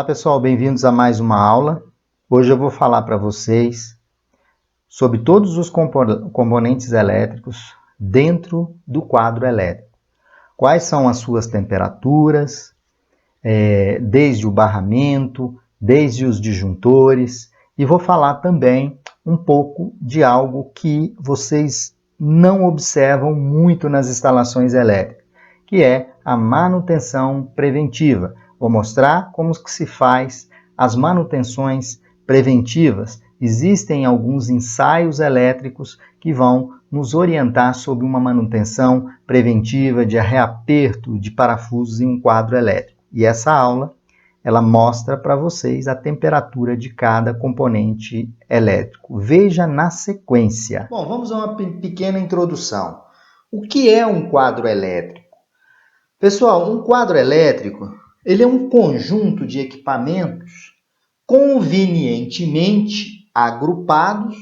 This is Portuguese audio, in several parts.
pessoal, bem-vindos a mais uma aula. Hoje eu vou falar para vocês sobre todos os componentes elétricos dentro do quadro elétrico. Quais são as suas temperaturas, desde o barramento, desde os disjuntores, e vou falar também um pouco de algo que vocês não observam muito nas instalações elétricas, que é a manutenção preventiva. Vou mostrar como que se faz as manutenções preventivas. Existem alguns ensaios elétricos que vão nos orientar sobre uma manutenção preventiva de reaperto de parafusos em um quadro elétrico. E essa aula, ela mostra para vocês a temperatura de cada componente elétrico. Veja na sequência. Bom, vamos a uma pequena introdução. O que é um quadro elétrico? Pessoal, um quadro elétrico, ele é um conjunto de equipamentos convenientemente agrupados.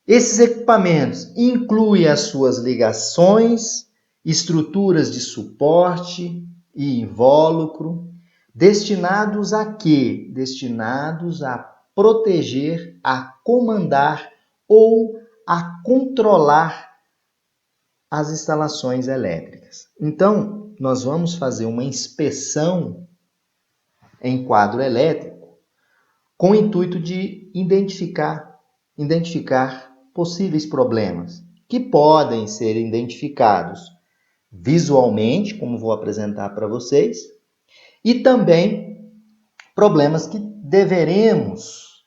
Esses equipamentos incluem as suas ligações, estruturas de suporte e invólucro, destinados a quê? Destinados a proteger, a comandar ou a controlar as instalações elétricas. Então, nós vamos fazer uma inspeção em quadro elétrico com o intuito de identificar possíveis problemas que podem ser identificados visualmente, como vou apresentar para vocês, e também problemas que deveremos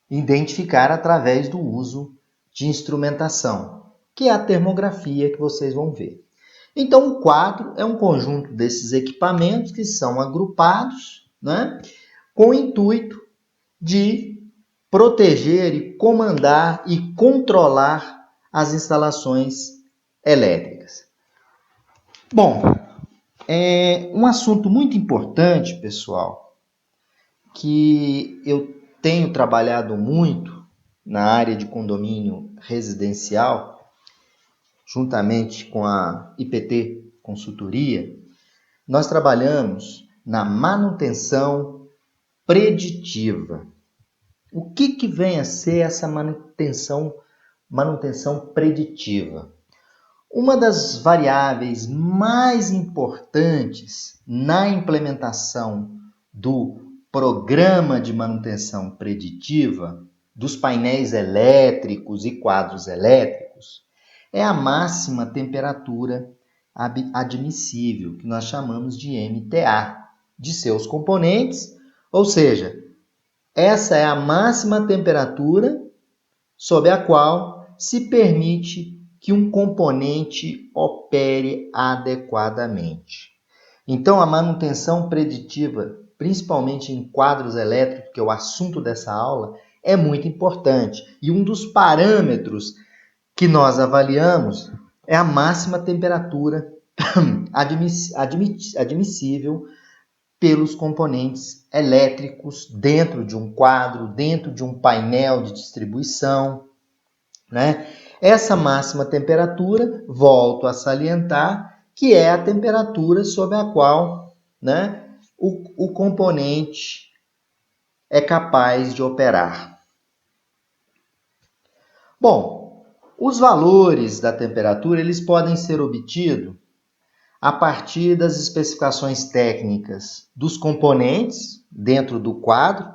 identificar através do uso de instrumentação, que é a termografia que vocês vão ver. Então, o quadro é um conjunto desses equipamentos que são agrupados, né, com o intuito de proteger e comandar e controlar as instalações elétricas. Bom, um assunto muito importante, pessoal, que eu tenho trabalhado muito na área de condomínio residencial, juntamente com a IPT Consultoria, nós trabalhamos na manutenção preditiva. O que vem a ser essa manutenção preditiva? Uma das variáveis mais importantes na implementação do programa de manutenção preditiva dos painéis elétricos e quadros elétricos é a máxima temperatura admissível, que nós chamamos de MTA, de seus componentes, ou seja, essa é a máxima temperatura sob a qual se permite que um componente opere adequadamente. Então, a manutenção preditiva, principalmente em quadros elétricos, que é o assunto dessa aula, é muito importante. E um dos parâmetros que nós avaliamos é a máxima temperatura admissível pelos componentes elétricos dentro de um quadro, dentro de um painel de distribuição, né? Essa máxima temperatura, volto a salientar, que é a temperatura sob a qual, né, o componente é capaz de operar. Bom, os valores da temperatura eles podem ser obtidos a partir das especificações técnicas dos componentes dentro do quadro.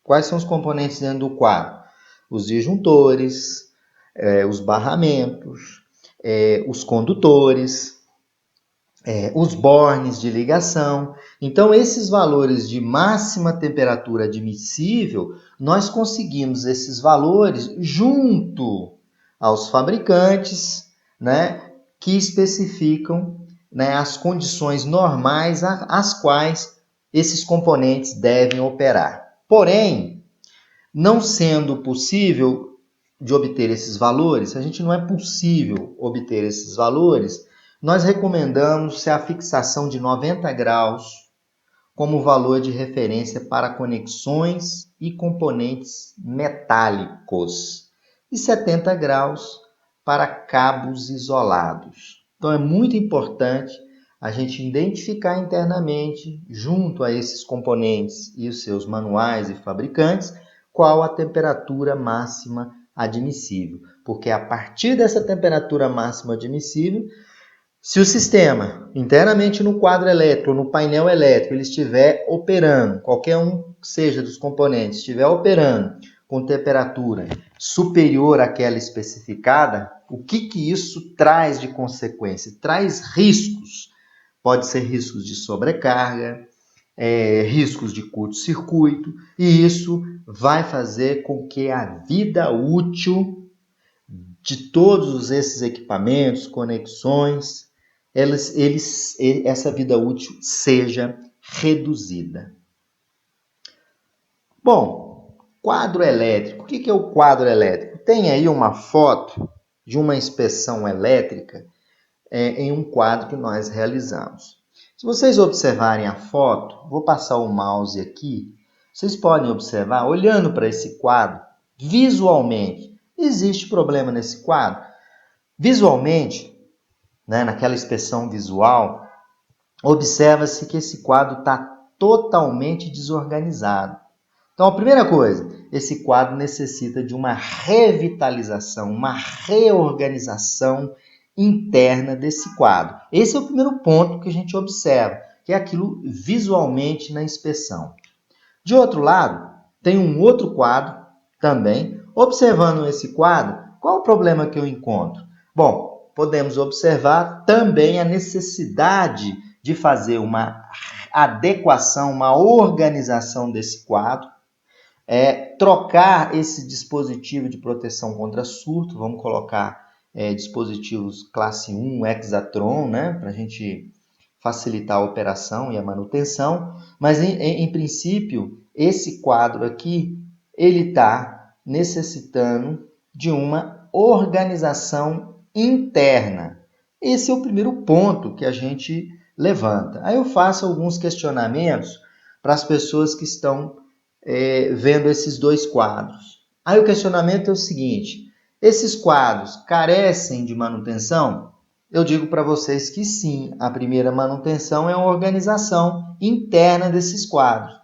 Quais são os componentes dentro do quadro? Os disjuntores, os barramentos, os condutores, os bornes de ligação. Então, esses valores de máxima temperatura admissível, nós conseguimos esses valores junto aos fabricantes, né, que especificam, né, as condições normais às quais esses componentes devem operar. Porém, não sendo possível de obter esses valores, se a gente não é possível obter esses valores, nós recomendamos a fixação de 90 graus como valor de referência para conexões e componentes metálicos e 70 graus para cabos isolados. Então, é muito importante a gente identificar internamente, junto a esses componentes e os seus manuais e fabricantes, qual a temperatura máxima admissível. Porque a partir dessa temperatura máxima admissível, se o sistema, internamente no quadro elétrico, no painel elétrico, ele estiver operando, qualquer um que seja dos componentes, estiver operando com temperatura superior àquela especificada, o que isso traz de consequência? Traz riscos. Pode ser riscos de sobrecarga, riscos de curto-circuito, e isso vai fazer com que a vida útil de todos esses equipamentos, conexões, essa vida útil seja reduzida. Bom, quadro elétrico. O que é o quadro elétrico? Tem aí uma foto de uma inspeção elétrica em um quadro que nós realizamos. Se vocês observarem a foto, vou passar o mouse aqui, vocês podem observar, olhando para esse quadro, visualmente, existe problema nesse quadro? Visualmente, naquela inspeção visual, observa-se que esse quadro está totalmente desorganizado. Então, a primeira coisa, esse quadro necessita de uma revitalização, uma reorganização interna desse quadro. Esse é o primeiro ponto que a gente observa, que é aquilo visualmente na inspeção. De outro lado, tem um outro quadro também. Observando esse quadro, qual o problema que eu encontro? Bom, podemos observar também a necessidade de fazer uma adequação, uma organização desse quadro, trocar esse dispositivo de proteção contra surto, vamos colocar dispositivos classe 1, Hexatron, para a gente facilitar a operação e a manutenção, mas em princípio, esse quadro aqui, ele está necessitando de uma organização interna. Esse é o primeiro ponto que a gente levanta. Aí eu faço alguns questionamentos para as pessoas que estão vendo esses dois quadros. Aí o questionamento é o seguinte: esses quadros carecem de manutenção? Eu digo para vocês que sim, a primeira manutenção é a organização interna desses quadros.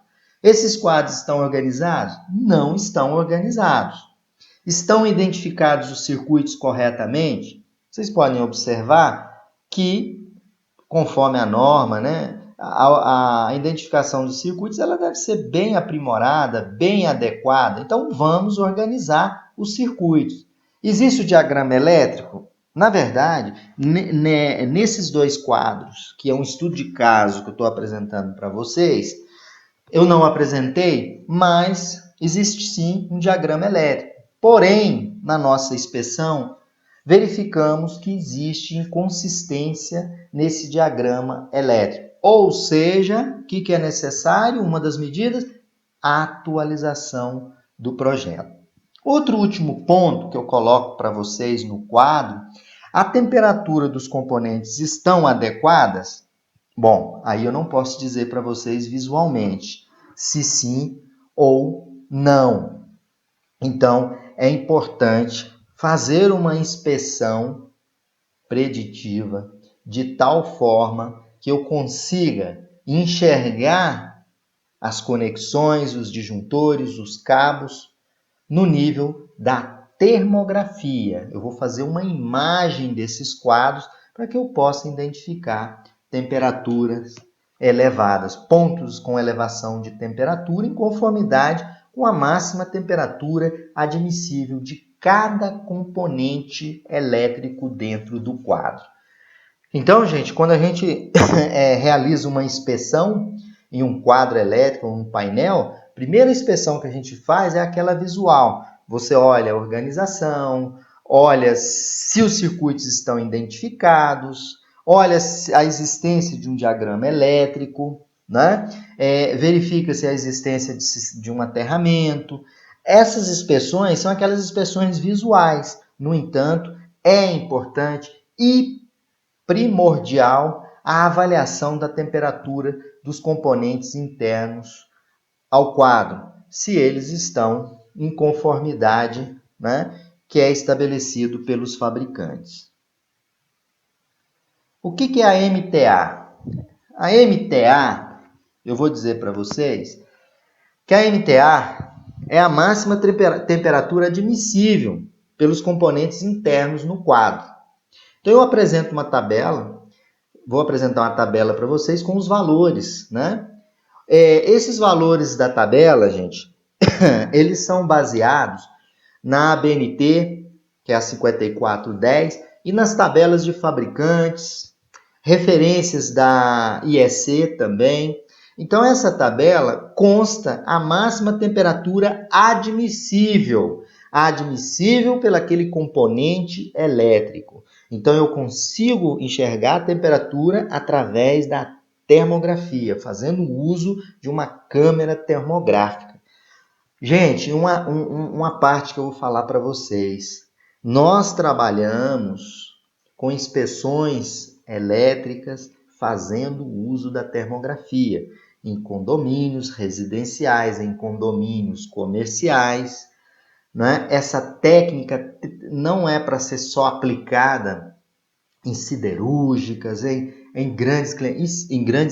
Esses quadros estão organizados? Não estão organizados. Estão identificados os circuitos corretamente? Vocês podem observar que, conforme a norma, a identificação dos circuitos ela deve ser bem aprimorada, bem adequada. Então, vamos organizar os circuitos. Existe o diagrama elétrico? Na verdade, nesses dois quadros, que é um estudo de caso que eu estou apresentando para vocês, eu não apresentei, mas existe sim um diagrama elétrico. Porém, na nossa inspeção, verificamos que existe inconsistência nesse diagrama elétrico. Ou seja, o que é necessário? Uma das medidas, a atualização do projeto. Outro último ponto que eu coloco para vocês no quadro, a temperatura dos componentes estão adequadas? Bom, aí eu não posso dizer para vocês visualmente se sim ou não. Então, é importante fazer uma inspeção preditiva de tal forma que eu consiga enxergar as conexões, os disjuntores, os cabos, no nível da termografia. Eu vou fazer uma imagem desses quadros para que eu possa identificar temperaturas elevadas, pontos com elevação de temperatura em conformidade com a máxima temperatura admissível de cada componente elétrico dentro do quadro. Então, gente, quando a gente realiza uma inspeção em um quadro elétrico ou um painel, a primeira inspeção que a gente faz é aquela visual. Você olha a organização, olha se os circuitos estão identificados, olha a existência de um diagrama elétrico, verifica-se a existência de um aterramento. Essas inspeções são aquelas inspeções visuais. No entanto, é importante e primordial a avaliação da temperatura dos componentes internos ao quadro, se eles estão em conformidade, que é estabelecido pelos fabricantes. O que é a MTA? a MTA, eu vou dizer para vocês que a MTA é a máxima temperatura admissível pelos componentes internos no quadro. Então eu apresento uma tabela, vou apresentar uma tabela para vocês com os valores, né? Esses valores da tabela, gente, eles são baseados na ABNT, que é a 5410, e nas tabelas de fabricantes, referências da IEC também. Então, essa tabela consta a máxima temperatura admissível pelaquele componente elétrico. Então, eu consigo enxergar a temperatura através da termografia, fazendo uso de uma câmera termográfica. Gente, uma parte que eu vou falar para vocês. Nós trabalhamos com inspeções elétricas fazendo uso da termografia em condomínios residenciais, em condomínios comerciais, né? Essa técnica não é para ser só aplicada em siderúrgicas, em grandes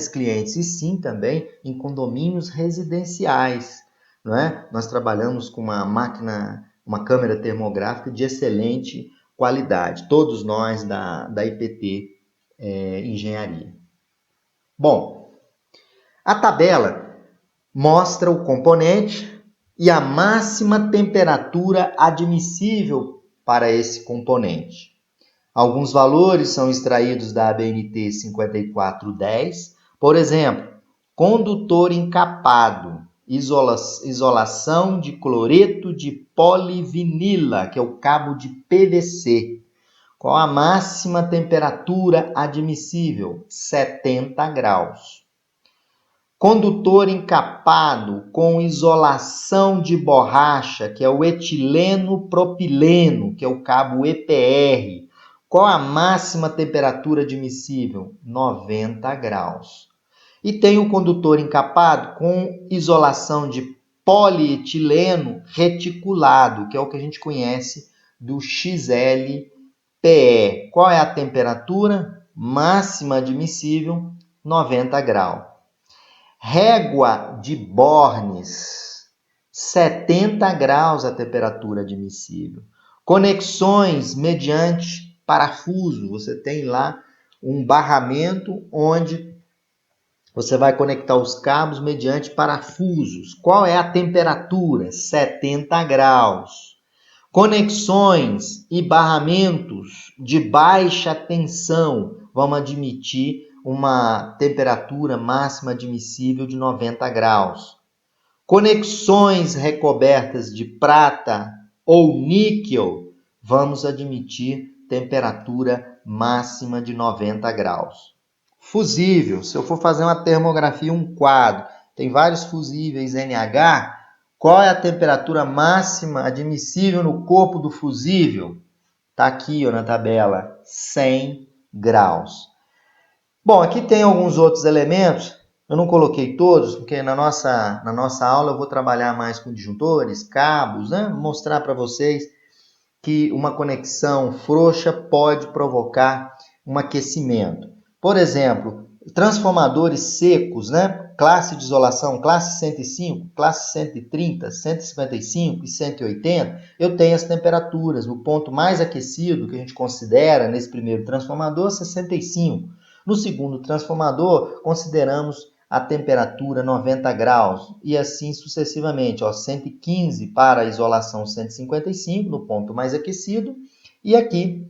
clientes, e sim também em condomínios residenciais. Não é? Nós trabalhamos com uma câmera termográfica de excelente qualidade, todos nós da IPT Engenharia. Bom, a tabela mostra o componente e a máxima temperatura admissível para esse componente. Alguns valores são extraídos da ABNT 5410, por exemplo, condutor encapado, isolação de cloreto de polivinila, que é o cabo de PVC. Qual a máxima temperatura admissível? 70 graus. Condutor encapado com isolação de borracha, que é o etileno propileno, que é o cabo EPR. Qual a máxima temperatura admissível? 90 graus. E tem o condutor encapado com isolação de polietileno reticulado, que é o que a gente conhece do XLPE. Qual é a temperatura máxima admissível? 90 graus. Régua de Bornes, 70 graus a temperatura admissível. Conexões mediante parafuso, você tem lá um barramento onde você vai conectar os cabos mediante parafusos. Qual é a temperatura? 70 graus. Conexões e barramentos de baixa tensão, vamos admitir uma temperatura máxima admissível de 90 graus. Conexões recobertas de prata ou níquel, vamos admitir temperatura máxima de 90 graus. Fusível, se eu for fazer uma termografia, um quadro, tem vários fusíveis NH, qual é a temperatura máxima admissível no corpo do fusível? Está aqui na tabela, 100 graus. Bom, aqui tem alguns outros elementos, eu não coloquei todos, porque na nossa aula eu vou trabalhar mais com disjuntores, cabos, né? Mostrar para vocês que uma conexão frouxa pode provocar um aquecimento. Por exemplo, transformadores secos, né? Classe de isolação, classe 105, classe 130, 155 e 180, eu tenho as temperaturas. No ponto mais aquecido que a gente considera nesse primeiro transformador, 65. No segundo transformador, consideramos a temperatura 90 graus e assim sucessivamente, 115 para a isolação 155, no ponto mais aquecido, e aqui,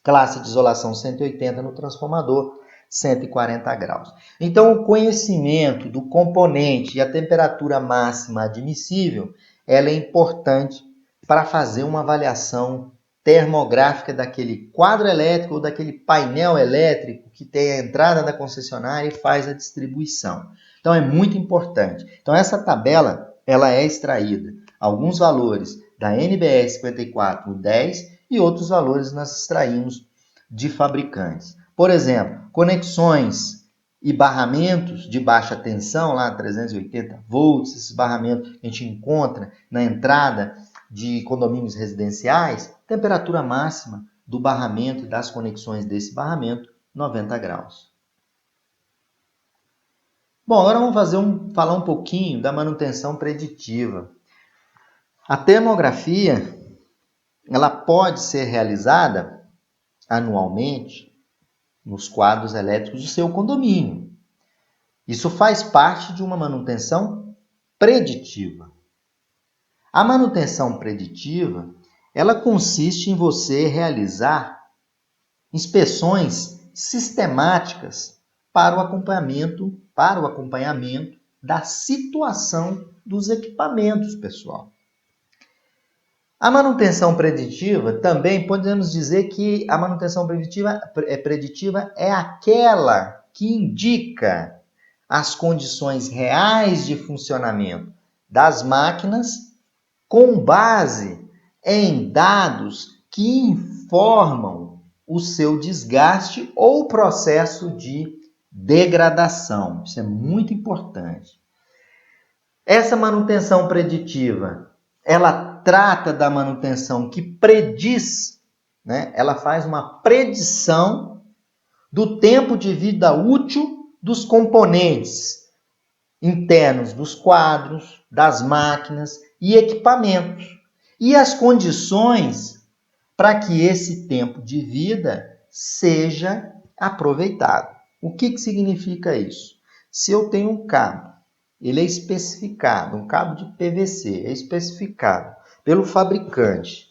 classe de isolação 180 no transformador, 140 graus. Então, o conhecimento do componente e a temperatura máxima admissível, ela é importante para fazer uma avaliação termográfica daquele quadro elétrico ou daquele painel elétrico que tem a entrada da concessionária e faz a distribuição. Então, é muito importante. Então, essa tabela, ela é extraída. Alguns valores da NBR 5410 e outros valores nós extraímos de fabricantes. Por exemplo, conexões e barramentos de baixa tensão, lá 380 volts, esses barramentos que a gente encontra na entrada de condomínios residenciais, temperatura máxima do barramento e das conexões desse barramento, 90 graus. Bom, agora vamos falar um pouquinho da manutenção preditiva. A termografia, ela pode ser realizada anualmente nos quadros elétricos do seu condomínio. Isso faz parte de uma manutenção preditiva. A manutenção preditiva, ela consiste em você realizar inspeções sistemáticas para o acompanhamento da situação dos equipamentos, pessoal. A manutenção preditiva, também podemos dizer que a manutenção preditiva é aquela que indica as condições reais de funcionamento das máquinas com base em dados que informam o seu desgaste ou processo de degradação. Isso é muito importante. Essa manutenção preditiva, ela trata da manutenção que prediz, né? Ela faz uma predição do tempo de vida útil dos componentes internos dos quadros, das máquinas e equipamentos, e as condições para que esse tempo de vida seja aproveitado. O que significa isso? Se eu tenho um cabo, ele é especificado, um cabo de PVC, é especificado pelo fabricante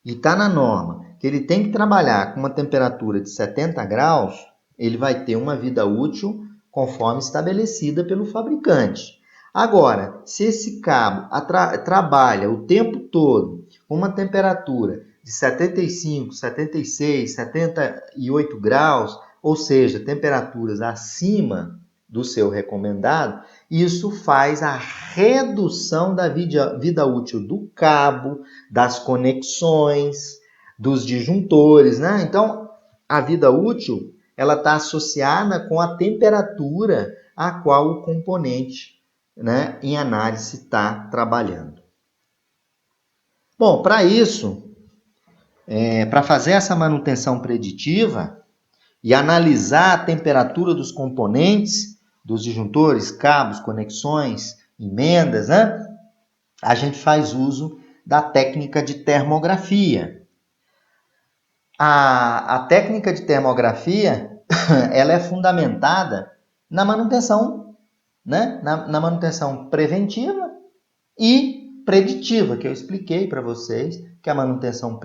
e está na norma que ele tem que trabalhar com uma temperatura de 70 graus, ele vai ter uma vida útil conforme estabelecida pelo fabricante. Agora, se esse cabo trabalha o tempo todo com uma temperatura de 75, 76, 78 graus, ou seja, temperaturas acima do seu recomendado, isso faz a redução da vida útil do cabo, das conexões, dos disjuntores, né? Então, a vida útil, ela está associada com a temperatura a qual o componente, né, em análise está trabalhando. Bom, para isso, para fazer essa manutenção preditiva e analisar a temperatura dos componentes, dos disjuntores, cabos, conexões, emendas, né? A gente faz uso da técnica de termografia. A técnica de termografia, ela é fundamentada na manutenção, né? Na manutenção preventiva e preditiva, que eu expliquei para vocês, que a manutenção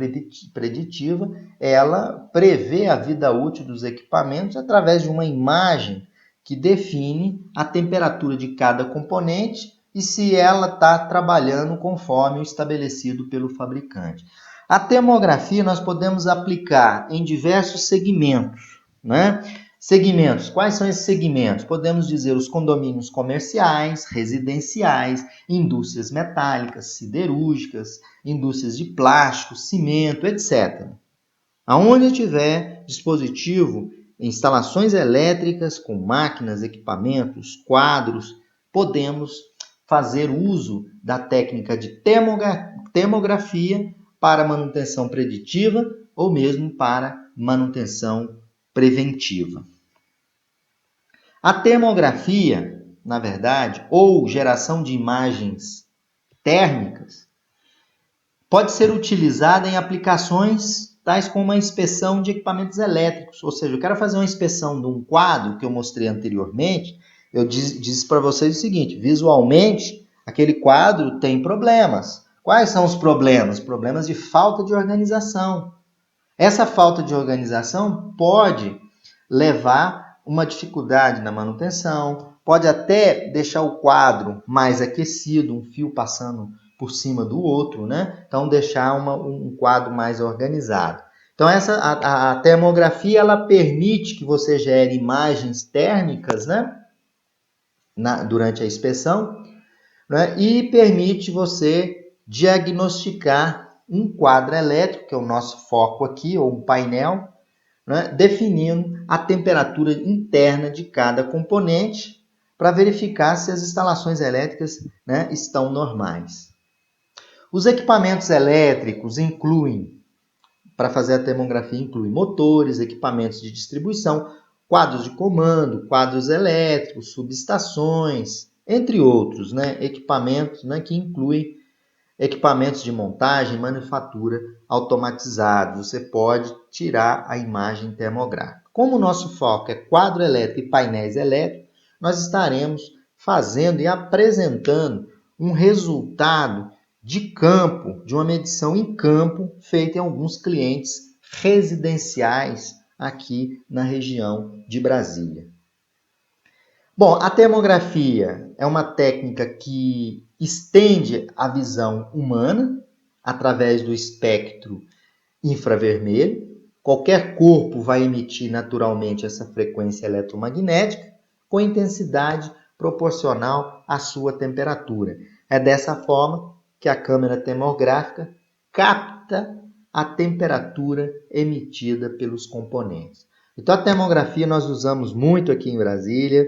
preditiva, ela prevê a vida útil dos equipamentos através de uma imagem que define a temperatura de cada componente e se ela está trabalhando conforme o estabelecido pelo fabricante. A termografia nós podemos aplicar em diversos segmentos, né? Segmentos, quais são esses segmentos? Podemos dizer os condomínios comerciais, residenciais, indústrias metálicas, siderúrgicas, indústrias de plástico, cimento, etc. Aonde tiver dispositivo, instalações elétricas com máquinas, equipamentos, quadros, podemos fazer uso da técnica de termografia para manutenção preditiva ou mesmo para manutenção preventiva. A termografia, na verdade, ou geração de imagens térmicas, pode ser utilizada em aplicações tais como a inspeção de equipamentos elétricos. Ou seja, eu quero fazer uma inspeção de um quadro que eu mostrei anteriormente, eu disse para vocês o seguinte, visualmente, aquele quadro tem problemas. Quais são os problemas? Problemas de falta de organização. Essa falta de organização pode levar uma dificuldade na manutenção, pode até deixar o quadro mais aquecido, um fio passando por cima do outro, né? Então, deixar um quadro mais organizado. Então, a termografia, ela permite que você gere imagens térmicas, né? Durante a inspeção, né? E permite você diagnosticar um quadro elétrico, que é o nosso foco aqui, ou um painel, né? Definindo a temperatura interna de cada componente para verificar se as instalações elétricas, né, estão normais. Os equipamentos elétricos para fazer a termografia, incluem motores, equipamentos de distribuição, quadros de comando, quadros elétricos, subestações, entre outros, né? Equipamentos, né? Que incluem equipamentos de montagem e manufatura automatizados. Você pode tirar a imagem termográfica. Como o nosso foco é quadro elétrico e painéis elétricos, nós estaremos fazendo e apresentando um resultado de campo, de uma medição em campo, feita em alguns clientes residenciais aqui na região de Brasília. Bom, a termografia é uma técnica que estende a visão humana através do espectro infravermelho. Qualquer corpo vai emitir naturalmente essa frequência eletromagnética com intensidade proporcional à sua temperatura. É dessa forma que a câmera termográfica capta a temperatura emitida pelos componentes. Então, a termografia nós usamos muito aqui em Brasília.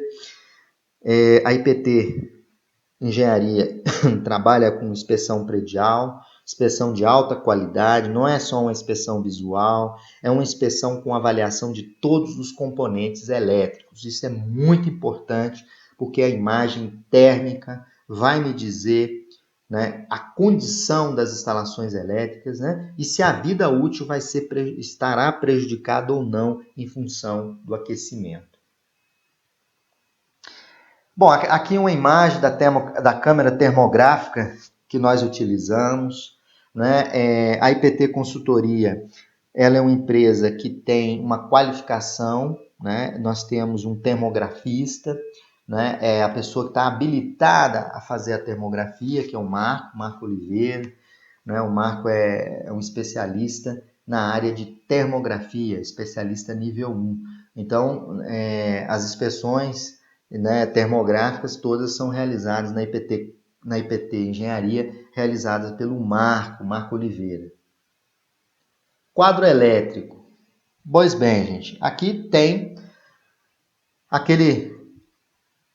A IPT Engenharia trabalha com inspeção predial, inspeção de alta qualidade, não é só uma inspeção visual, é uma inspeção com avaliação de todos os componentes elétricos. Isso é muito importante, porque a imagem térmica vai me dizer, né, a condição das instalações elétricas, né, e se a vida útil estará prejudicada ou não em função do aquecimento. Bom, aqui uma imagem da câmera termográfica que nós utilizamos, né? A IPT Consultoria, ela é uma empresa que tem uma qualificação, né? Nós temos um termografista, né? É a pessoa que está habilitada a fazer a termografia, que é o Marco Oliveira, né? O Marco é um especialista na área de termografia, especialista nível 1. Então, as inspeções, né, termográficas todas são realizadas na IPT Engenharia, realizadas pelo Marco Oliveira. Quadro elétrico. Pois bem, gente, aqui tem aquele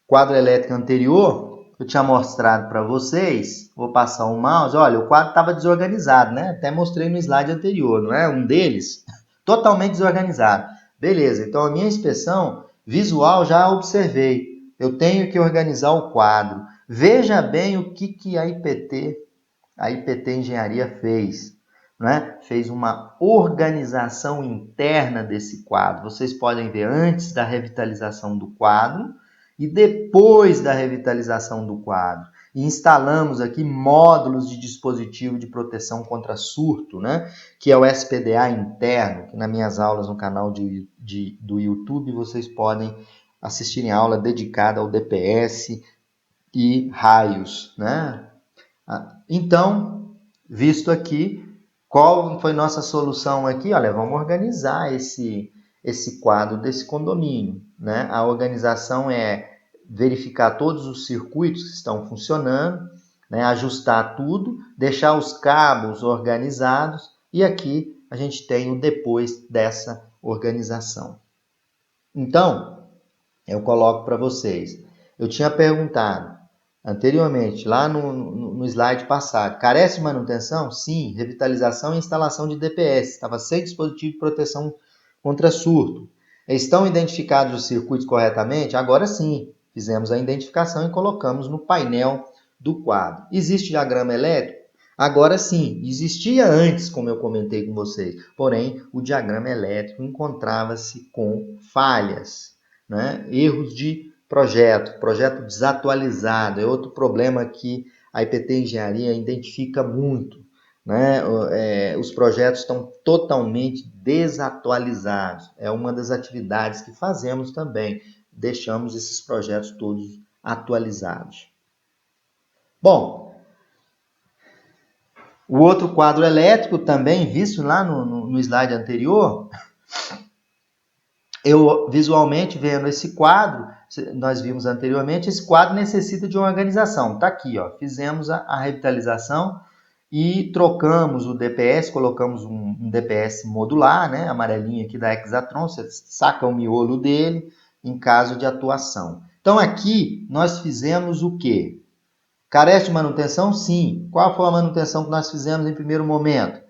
quadro elétrico anterior que eu tinha mostrado para vocês. Vou passar o mouse. Olha, o quadro estava desorganizado, né? Até mostrei no slide anterior, não é? Um deles totalmente desorganizado. Beleza, então a minha inspeção visual já observei. Eu tenho que organizar o quadro. Veja bem o que a IPT Engenharia fez. Né? Fez uma organização interna desse quadro. Vocês podem ver antes da revitalização do quadro e depois da revitalização do quadro. E instalamos aqui módulos de dispositivo de proteção contra surto, né? Que é o SPDA interno, que nas minhas aulas no canal do YouTube vocês podem assistirem aula dedicada ao DPS e raios, né? Então, visto aqui, qual foi nossa solução aqui? Olha, vamos organizar esse quadro desse condomínio, né? A organização é verificar todos os circuitos que estão funcionando, né? Ajustar tudo, deixar os cabos organizados e aqui a gente tem o depois dessa organização. Então, eu coloco para vocês. Eu tinha perguntado anteriormente, lá no slide passado, carece de manutenção? Sim. Revitalização e instalação de DPS. Estava sem dispositivo de proteção contra surto. Estão identificados os circuitos corretamente? Agora sim. Fizemos a identificação e colocamos no painel do quadro. Existe diagrama elétrico? Agora sim. Existia antes, como eu comentei com vocês. Porém, o diagrama elétrico encontrava-se com falhas, né? Erros de projeto desatualizado, é outro problema que a IPT Engenharia identifica muito, né? Os projetos estão totalmente desatualizados, é uma das atividades que fazemos também, deixamos esses projetos todos atualizados. Bom, o outro quadro elétrico também, visto lá no slide anterior, eu visualmente vendo esse quadro, nós vimos anteriormente, esse quadro necessita de uma organização. Está aqui, ó, fizemos a revitalização e trocamos o DPS, colocamos um DPS modular, né, amarelinho aqui da Exatron, você saca o miolo dele em caso de atuação. Então aqui nós fizemos o quê? Carece de manutenção? Sim. Qual foi a manutenção que nós fizemos em primeiro momento?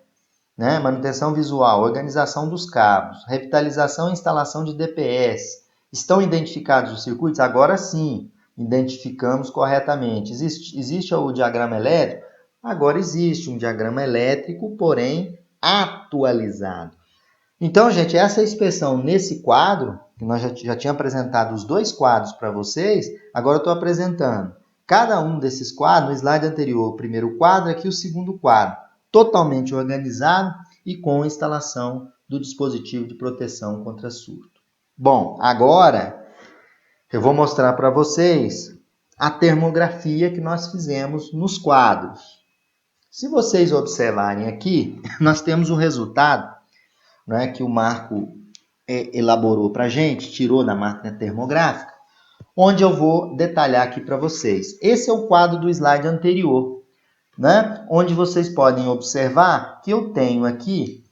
Né? Manutenção visual, organização dos cabos, revitalização e instalação de DPS, Estão identificados os circuitos? Agora sim, identificamos corretamente. Existe o diagrama elétrico? Agora existe um diagrama elétrico, porém atualizado. Então, gente, essa inspeção nesse quadro, que nós já tinha apresentado os dois quadros para vocês, agora eu estou apresentando cada um desses quadros, no slide anterior, o primeiro quadro, aqui o segundo quadro, totalmente organizado e com instalação do dispositivo de proteção contra surto. Bom, agora eu vou mostrar para vocês a termografia que nós fizemos nos quadros. Se vocês observarem aqui, nós temos o resultado, né, que o Marco elaborou para a gente, tirou da máquina termográfica, onde eu vou detalhar aqui para vocês. Esse é o quadro do slide anterior, né, onde vocês podem observar que eu tenho aqui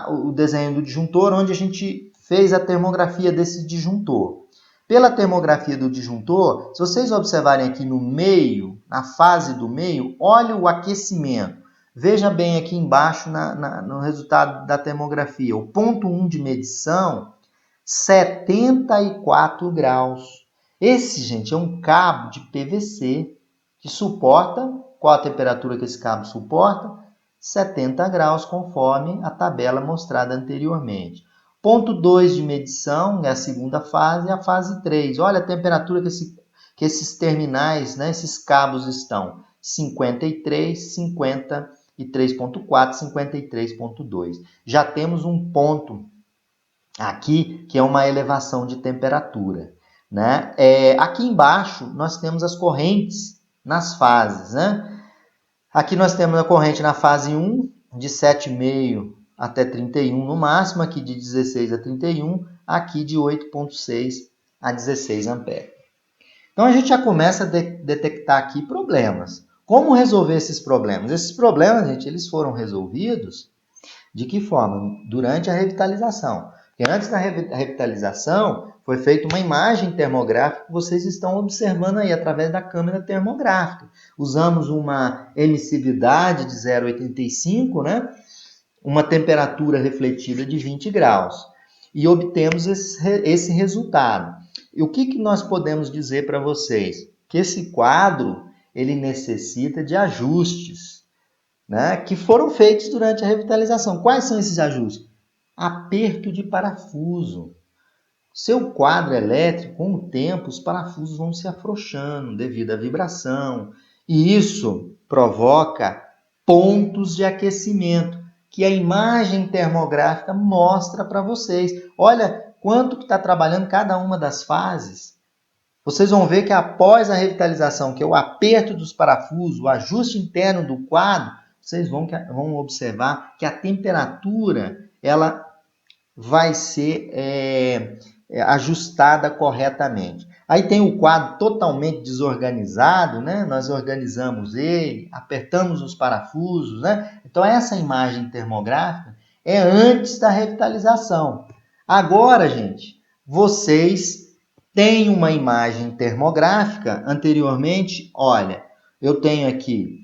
o desenho do disjuntor, onde a gente fez a termografia desse disjuntor. Pela termografia do disjuntor, se vocês observarem aqui no meio, na fase do meio, olha o aquecimento. Veja bem aqui embaixo no resultado da termografia. O ponto 1 de medição, 74 graus. Esse, gente, é um cabo de PVC que suporta, qual a temperatura que esse cabo suporta? 70 graus, conforme a tabela mostrada anteriormente. Ponto 2 de medição é a segunda fase, e a fase 3. Olha a temperatura que esses terminais, né, esses cabos estão. 53, 53.4, 53.2. Já temos um ponto aqui que é uma elevação de temperatura, né? Aqui embaixo nós temos as correntes nas fases, né? Aqui nós temos a corrente na fase 1, de 7,5 até 31 no máximo, aqui de 16 a 31, aqui de 8,6 a 16 amperes. Então a gente já começa a detectar aqui problemas. Como resolver esses problemas? Esses problemas, gente, eles foram resolvidos de que forma? Durante a revitalização. Porque antes da revitalização, foi feita uma imagem termográfica que vocês estão observando aí através da câmera termográfica. Usamos uma emissividade de 0,85, né? Uma temperatura refletida de 20 graus. E obtemos esse resultado. E o que nós podemos dizer para vocês? Que esse quadro ele necessita de ajustes, né, que foram feitos durante a revitalização. Quais são esses ajustes? Aperto de parafuso. Seu quadro elétrico, com o tempo, os parafusos vão se afrouxando devido à vibração. E isso provoca pontos de aquecimento, que a imagem termográfica mostra para vocês. Olha quanto que está trabalhando cada uma das fases. Vocês vão ver que após a revitalização, que é o aperto dos parafusos, o ajuste interno do quadro, vocês vão observar que a temperatura ela vai ser ajustada corretamente. Aí tem o quadro totalmente desorganizado, né? Nós organizamos ele, apertamos os parafusos, né? Então essa imagem termográfica é antes da revitalização. Agora, gente, vocês têm uma imagem termográfica anteriormente. Olha, eu tenho aqui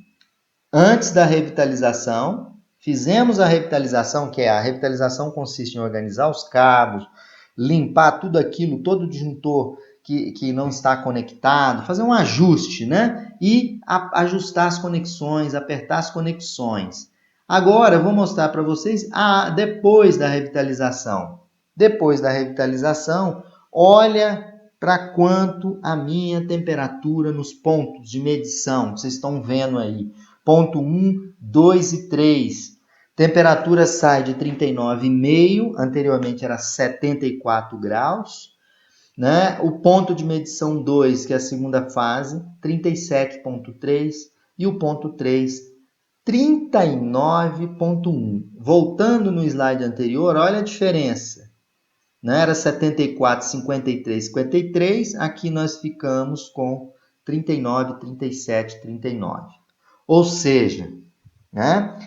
antes da revitalização, fizemos a revitalização, que a revitalização consiste em organizar os cabos, limpar tudo aquilo, todo o disjuntor que não está conectado, fazer um ajuste, né? E ajustar as conexões, apertar as conexões. Agora eu vou mostrar para vocês depois da revitalização. Depois da revitalização, olha para quanto a minha temperatura nos pontos de medição, vocês estão vendo aí. Ponto 1, 2 e 3. Temperatura sai de 39,5, anteriormente era 74 graus. Né? O ponto de medição 2, que é a segunda fase, 37,3. E o ponto 3, 39,1. Voltando no slide anterior, olha a diferença. Né? Era 74, 53, 53. Aqui nós ficamos com 39, 37, 39. Ou seja, né,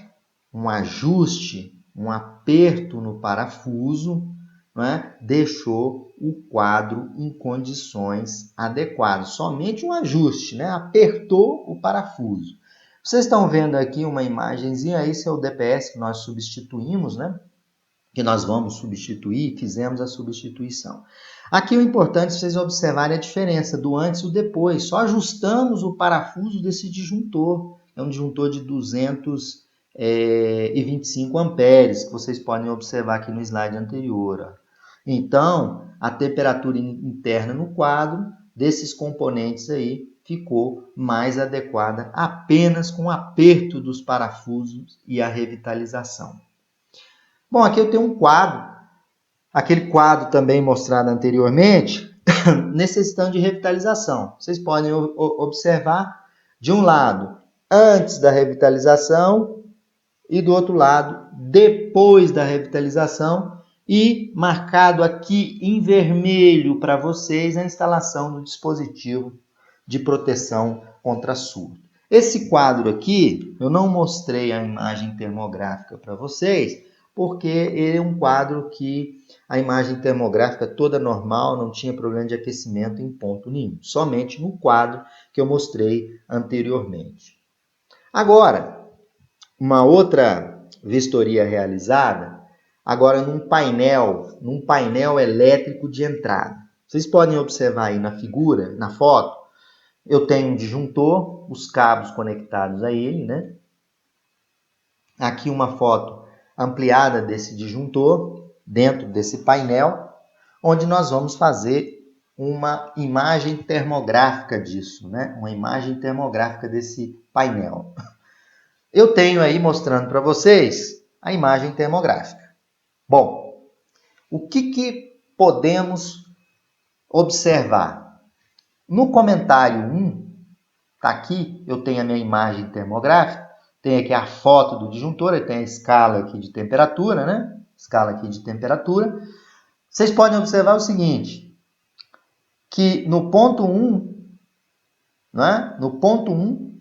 um ajuste, um aperto no parafuso, né, deixou o quadro em condições adequadas. Somente um ajuste, né, apertou o parafuso. Vocês estão vendo aqui uma imagenzinha, esse é o DPS que nós substituímos, né? que nós vamos substituir, fizemos a substituição. Aqui o importante é vocês observarem a diferença do antes e o depois. Só ajustamos o parafuso desse disjuntor. É um disjuntor de 225 amperes, que vocês podem observar aqui no slide anterior. Então, a temperatura interna no quadro desses componentes aí ficou mais adequada apenas com o aperto dos parafusos e a revitalização. Bom, aqui eu tenho um quadro, aquele quadro também mostrado anteriormente, necessitando de revitalização. Vocês podem observar, de um lado, antes da revitalização e do outro lado, depois da revitalização, e marcado aqui em vermelho para vocês a instalação do dispositivo de proteção contra surto. Esse quadro aqui, eu não mostrei a imagem termográfica para vocês, porque ele é um quadro que a imagem termográfica toda normal, não tinha problema de aquecimento em ponto nenhum, somente no quadro que eu mostrei anteriormente. Agora, uma outra vistoria realizada, agora num painel elétrico de entrada. Vocês podem observar aí na figura, na foto, eu tenho um disjuntor, os cabos conectados a ele, né? Aqui uma foto ampliada desse disjuntor, dentro desse painel, onde nós vamos fazer uma imagem termográfica disso, né? Uma imagem termográfica desse painel. Eu tenho aí mostrando para vocês a imagem termográfica. Bom, o que podemos observar? No comentário 1, tá aqui, eu tenho a minha imagem termográfica, tem aqui a foto do disjuntor, tem a escala aqui de temperatura, né? Escala aqui de temperatura. Vocês podem observar o seguinte, que no ponto 1, né? No ponto 1,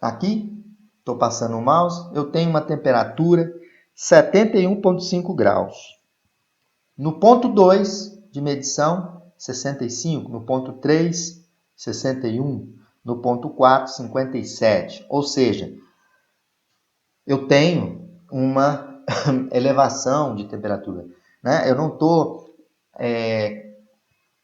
aqui, estou passando o mouse, eu tenho uma temperatura 71,5 graus. No ponto 2 de medição, 65. No ponto 3, 61. No ponto 4, 57. Ou seja, eu tenho uma elevação de temperatura, né? Eu não estou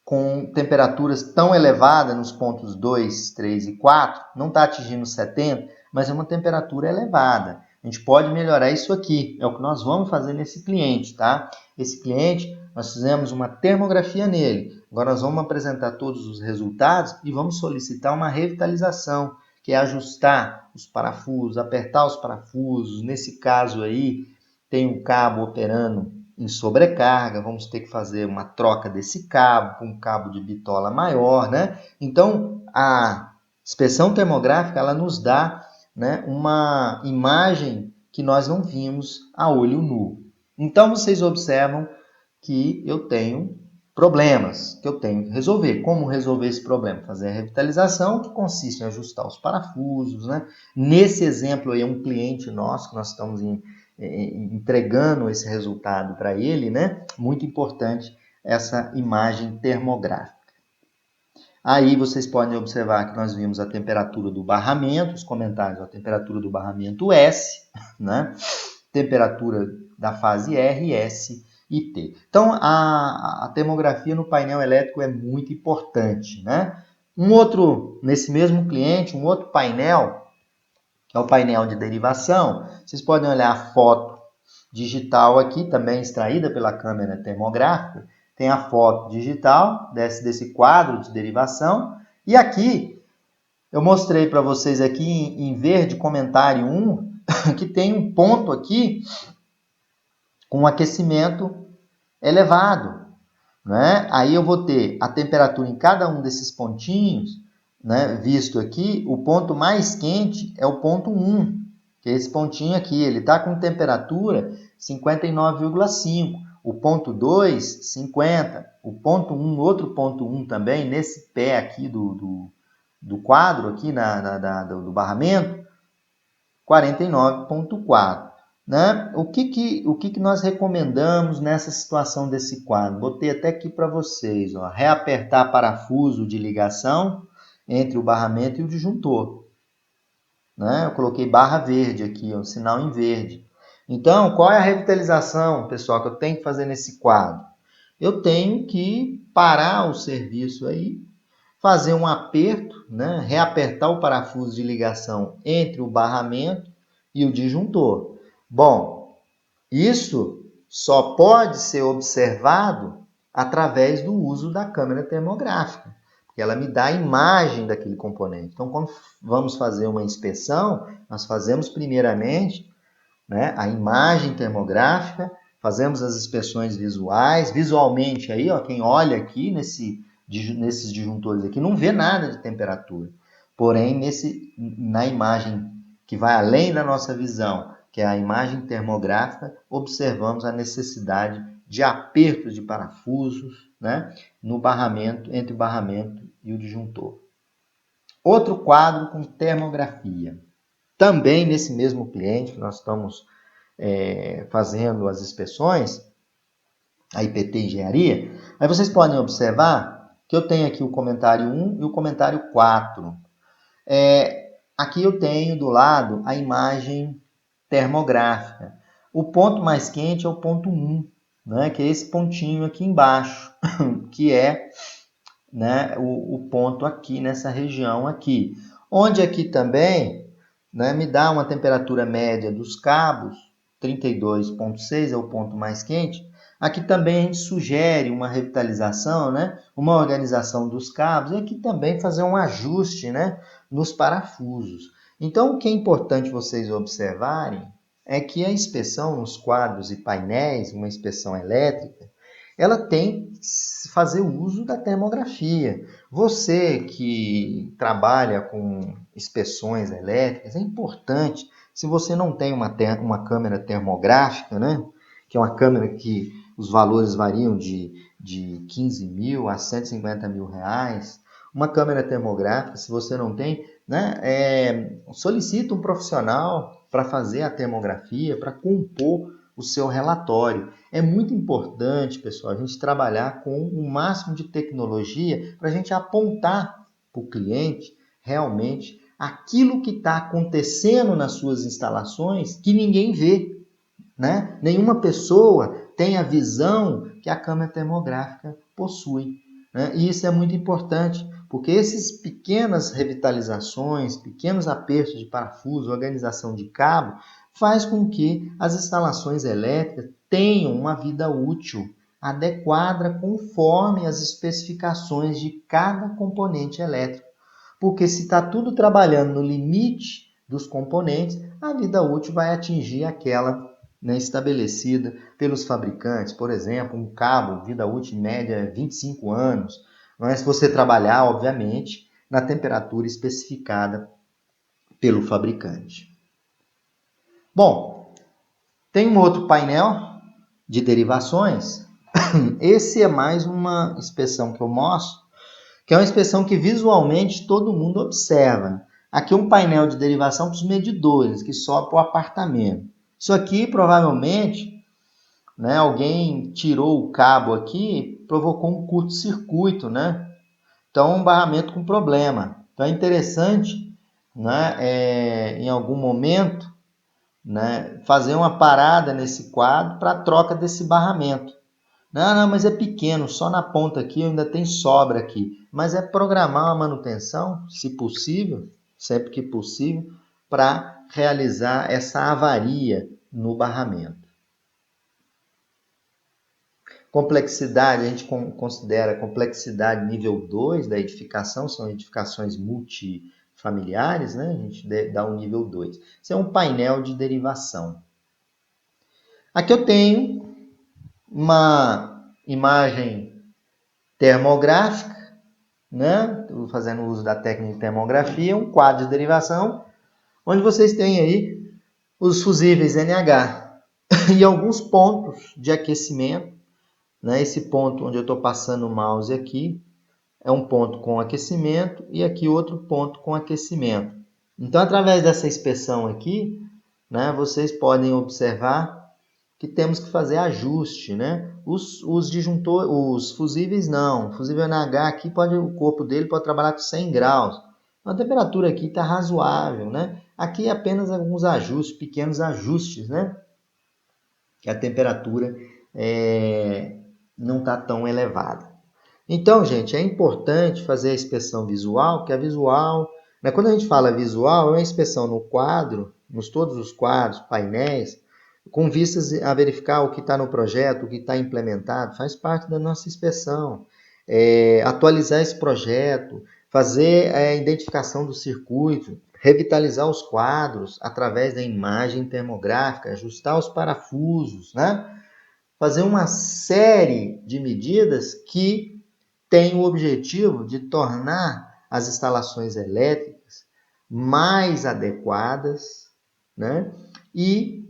com temperaturas tão elevadas nos pontos 2, 3 e 4, não está atingindo 70, mas é uma temperatura elevada. A gente pode melhorar isso aqui, é o que nós vamos fazer nesse cliente, tá? Esse cliente, nós fizemos uma termografia nele, agora nós vamos apresentar todos os resultados e vamos solicitar uma revitalização, que é ajustar os parafusos, apertar os parafusos. Nesse caso aí, tem um cabo operando em sobrecarga, vamos ter que fazer uma troca desse cabo com um cabo de bitola maior, né? Então, a inspeção termográfica, ela nos dá, né, uma imagem que nós não vimos a olho nu. Então, vocês observam que eu tenho problemas que eu tenho que resolver. Como resolver esse problema? Fazer a revitalização, que consiste em ajustar os parafusos, né? Nesse exemplo aí, é um cliente nosso que nós estamos entregando esse resultado para ele, né? Muito importante essa imagem termográfica. Aí vocês podem observar que nós vimos a temperatura do barramento, os comentários, a temperatura do barramento S, né? Temperatura da fase R, S e T. Então, a termografia no painel elétrico é muito importante, né? Nesse mesmo cliente, um outro painel, que é o painel de derivação, vocês podem olhar a foto digital aqui, também extraída pela câmera termográfica, tem a foto digital desse quadro de derivação, e aqui eu mostrei para vocês aqui em verde, comentário 1, que tem um ponto aqui com aquecimento elevado, né? Aí eu vou ter a temperatura em cada um desses pontinhos, né? Visto aqui, o ponto mais quente é o ponto 1, que é esse pontinho aqui, ele está com temperatura 59,5. O ponto 2, 50. O ponto 1, outro ponto 1 também, nesse pé aqui do quadro, aqui do barramento, 49,4. Né? O que nós recomendamos nessa situação desse quadro? Botei até aqui para vocês. Ó, reapertar parafuso de ligação entre o barramento e o disjuntor. Né? Eu coloquei barra verde aqui, ó, sinal em verde. Então, qual é a revitalização, pessoal, que eu tenho que fazer nesse quadro? Eu tenho que parar o serviço aí, fazer um aperto, né? Reapertar o parafuso de ligação entre o barramento e o disjuntor. Bom, isso só pode ser observado através do uso da câmera termográfica, porque ela me dá a imagem daquele componente. Então, quando vamos fazer uma inspeção, nós fazemos primeiramente, né, a imagem termográfica, fazemos as inspeções visuais, visualmente aí, ó, quem olha aqui nesses disjuntores aqui não vê nada de temperatura. Porém, na imagem que vai além da nossa visão, que é a imagem termográfica, observamos a necessidade de apertos de parafusos, né, no barramento, entre o barramento e o disjuntor. Outro quadro com termografia. Também nesse mesmo cliente que nós estamos fazendo as inspeções, a IPT Engenharia, aí vocês podem observar que eu tenho aqui o comentário 1 e o comentário 4. Aqui eu tenho do lado a imagem termográfica. O ponto mais quente é o ponto 1, né, que é esse pontinho aqui embaixo, que é, né, o ponto aqui nessa região aqui. Onde aqui também, né, me dá uma temperatura média dos cabos, 32,6 é o ponto mais quente. Aqui também a gente sugere uma revitalização, né, uma organização dos cabos, e aqui também fazer um ajuste, né, nos parafusos. Então, o que é importante vocês observarem é que a inspeção nos quadros e painéis, uma inspeção elétrica, ela tem que fazer uso da termografia. Você que trabalha com inspeções elétricas, é importante, se você não tem uma câmera termográfica, né, que é uma câmera que os valores variam de 15 mil a 150 mil reais, uma câmera termográfica, se você não tem, né, solicita um profissional para fazer a termografia, para compor o seu relatório. É muito importante, pessoal, a gente trabalhar com o máximo de tecnologia para a gente apontar para o cliente realmente aquilo que está acontecendo nas suas instalações que ninguém vê, né? Nenhuma pessoa tem a visão que a câmera termográfica possui, né? E isso é muito importante, porque essas pequenas revitalizações, pequenos apertos de parafuso, organização de cabo, faz com que as instalações elétricas tenham uma vida útil adequada conforme as especificações de cada componente elétrico. Porque se está tudo trabalhando no limite dos componentes, a vida útil vai atingir aquela, né, estabelecida pelos fabricantes. Por exemplo, um cabo, vida útil média é 25 anos. Mas se você trabalhar, obviamente, na temperatura especificada pelo fabricante. Bom, tem um outro painel de derivações. Esse é mais uma inspeção que eu mostro, que é uma inspeção que visualmente todo mundo observa. Aqui é um painel de derivação para os medidores, que sobe para o apartamento. Isso aqui, provavelmente, né, alguém tirou o cabo aqui, provocou um curto-circuito, né? Então, um barramento com problema. Então, é interessante, né, em algum momento, né, fazer uma parada nesse quadro para a troca desse barramento. Não, mas é pequeno, só na ponta aqui ainda tem sobra aqui. Mas é programar uma manutenção, se possível, sempre que possível, para realizar essa avaria no barramento. Complexidade, a gente considera complexidade nível 2 da edificação, são edificações multifamiliares, né? A gente dá um nível 2. Isso é um painel de derivação. Aqui eu tenho uma imagem termográfica, né? Estou fazendo uso da técnica de termografia, um quadro de derivação, onde vocês têm aí os fusíveis NH e alguns pontos de aquecimento, né? Esse ponto onde eu estou passando o mouse aqui é um ponto com aquecimento e aqui outro ponto com aquecimento. Então, através dessa inspeção aqui, né, vocês podem observar que temos que fazer ajuste, né? Os disjuntores, os fusíveis não. O fusível NH aqui o corpo dele pode trabalhar com 100 graus. A temperatura aqui está razoável, né? Aqui apenas alguns ajustes, pequenos ajustes, né? que a temperatura não está tão elevada. Então, gente, é importante fazer a inspeção visual, porque a visual, né, quando a gente fala visual, é uma inspeção no quadro, todos os quadros, painéis, com vistas a verificar o que está no projeto, o que está implementado, faz parte da nossa inspeção. Atualizar esse projeto, fazer a identificação do circuito, revitalizar os quadros através da imagem termográfica, ajustar os parafusos, né? Fazer uma série de medidas que tem o objetivo de tornar as instalações elétricas mais adequadas, né? E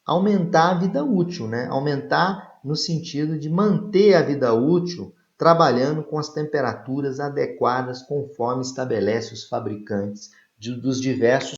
aumentar a vida útil, né? Aumentar no sentido de manter a vida útil trabalhando com as temperaturas adequadas conforme estabelece os fabricantes dos diversos